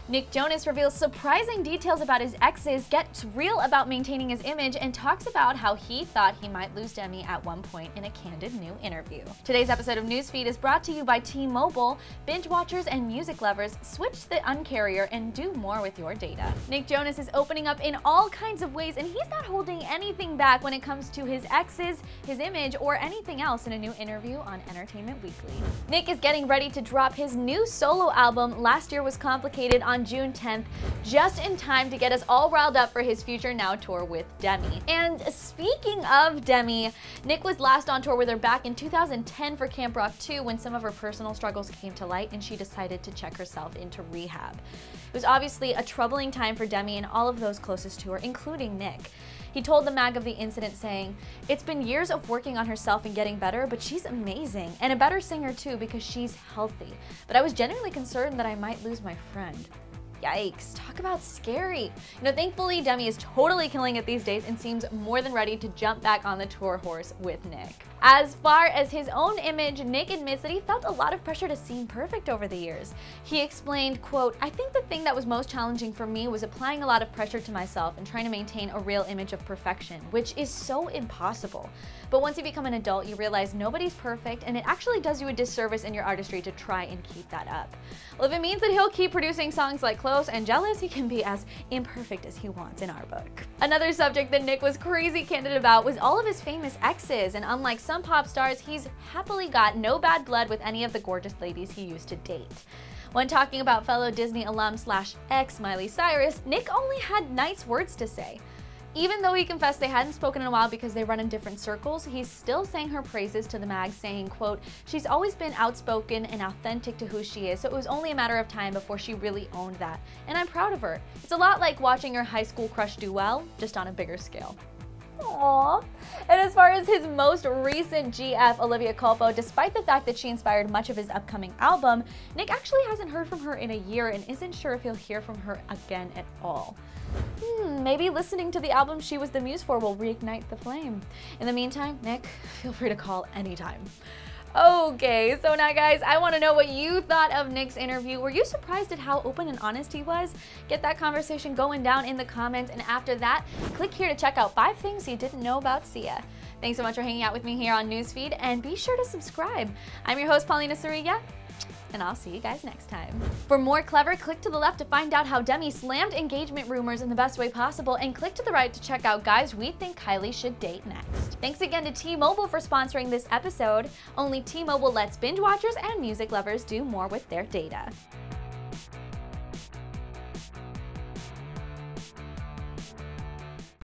Nick Jonas reveals surprising details about his exes, gets real about maintaining his image, and talks about how he thought he might lose Demi at one point in a candid new interview. Today's episode of Newsfeed is brought to you by T-Mobile. Binge watchers and music lovers, switch to the Un-carrier and do more with your data. Nick Jonas is opening up in all kinds of ways, and he's not holding anything back when it comes to his exes, his image, or anything else in a new interview on Entertainment Weekly. Nick is getting ready to drop his new solo album, Last Year Was Complicated, on June 10th, just in time to get us all riled up for his Future Now tour with Demi. And speaking of Demi, Nick was last on tour with her back in 2010 for Camp Rock 2 when some of her personal struggles came to light and she decided to check herself into rehab. It was obviously a troubling time for Demi and all of those closest to her, including Nick. He told the mag of the incident, saying, "It's been years of working on herself and getting better, but she's amazing, and a better singer too because she's healthy. But I was genuinely concerned that I might lose my friend." Yikes, talk about scary. Thankfully, Demi is totally killing it these days and seems more than ready to jump back on the tour horse with Nick. As far as his own image, Nick admits that he felt a lot of pressure to seem perfect over the years. He explained, quote, "I think the thing that was most challenging for me was applying a lot of pressure to myself and trying to maintain a real image of perfection, which is so impossible. But once you become an adult, you realize nobody's perfect, and it actually does you a disservice in your artistry to try and keep that up. Well, if it means that he'll keep producing songs like Close and Jealous, he can be as imperfect as he wants in our book." Another subject that Nick was crazy candid about was all of his famous exes, and unlike some pop stars, he's happily got no bad blood with any of the gorgeous ladies he used to date. When talking about fellow Disney alum / ex Miley Cyrus, Nick only had nice words to say. Even though he confessed they hadn't spoken in a while because they run in different circles, he still sang her praises to the mag, saying, quote, "She's always been outspoken and authentic to who she is, so it was only a matter of time before she really owned that. And I'm proud of her. It's a lot like watching your high school crush do well, just on a bigger scale." Aww. And as far as his most recent GF, Olivia Culpo, despite the fact that she inspired much of his upcoming album, Nick actually hasn't heard from her in a year and isn't sure if he'll hear from her again at all. Maybe listening to the album she was the muse for will reignite the flame. In the meantime, Nick, feel free to call anytime. Okay, so now guys, I want to know what you thought of Nick's interview. Were you surprised at how open and honest he was? Get that conversation going down in the comments, and after that, click here to check out 5 things you didn't know about Sia. Thanks so much for hanging out with me here on Newsfeed, and be sure to subscribe. I'm your host, Paulina Sarilla, and I'll see you guys next time. For more Clevver, click to the left to find out how Demi slammed engagement rumors in the best way possible, and click to the right to check out guys we think Kylie should date next. Thanks again to T-Mobile for sponsoring this episode. Only T-Mobile lets binge watchers and music lovers do more with their data.